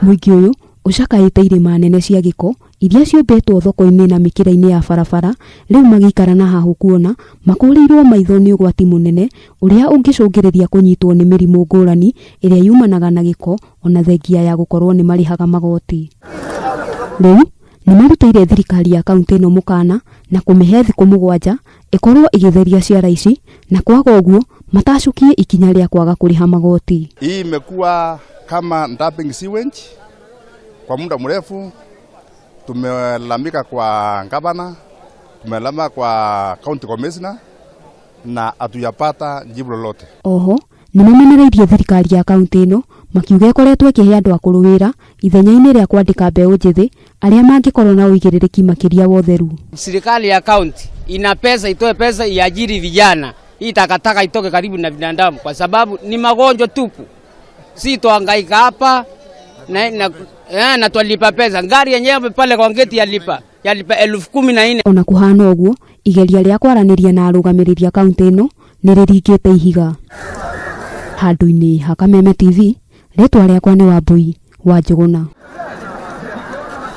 Muingĩ ũyũ ucakaĩte irĩma nene cia gĩko iria ciũmbĩtwo thoko-inĩ na mĩkĩra-inĩ ya barabara, rĩu magĩikara na hahu kuona makũrĩirwo maitho nĩ ũgwati mũnene ũrĩa ũngĩcũngĩrĩria kũnyitwo nĩ mĩrimũ ngũrani ĩrĩa yumanaga na gĩko ona thengia ya gũkorwo nĩ marĩhaga magoti. Rĩu nĩ marutĩire thirikari ya kaunti ĩno mũkana na kũmĩhe thikũ 7 ĩkorwo ĩgĩtheria ciara ici, na kwaga ũguo matacukie ikinya rĩa kwaga kũrĩha magoti. Hii imekuwa kama dumping sewage kwa muda mrefu. Tumelamika kwa gavana, tumelama kwa county commissioner na hatujapata jibu lolote. Oho nĩ mamenereirie thirikari ya kaunti ĩno makiuga ĩkoretwo ĩkĩhe andũ a kũrũwĩra ithenya-inĩ rĩa kwandĩka mbeũ njĩthĩ arĩa mangĩkorwo na ũigĩrĩrĩki makĩria wa ũtheru. Serikali ya kaunti ina pesa, itoe pesa iajiri vijana. Hii takataka itoke karibu na binadamu kwa sababu ni magonjwa tupu. Si tuhangaika hapa na twalipa pesa. Ngari yenyewe pale kwa ngeti yalipa 14,000. Ona kuhana ũguo igeria rĩa kwaranĩria na arũgamĩrĩri a kaunti ĩno nĩ rĩringĩte ihiga. Handũ-inĩ ha Kameme TV, rĩtwa rĩakwa nĩ Wambui wa Njũgũna.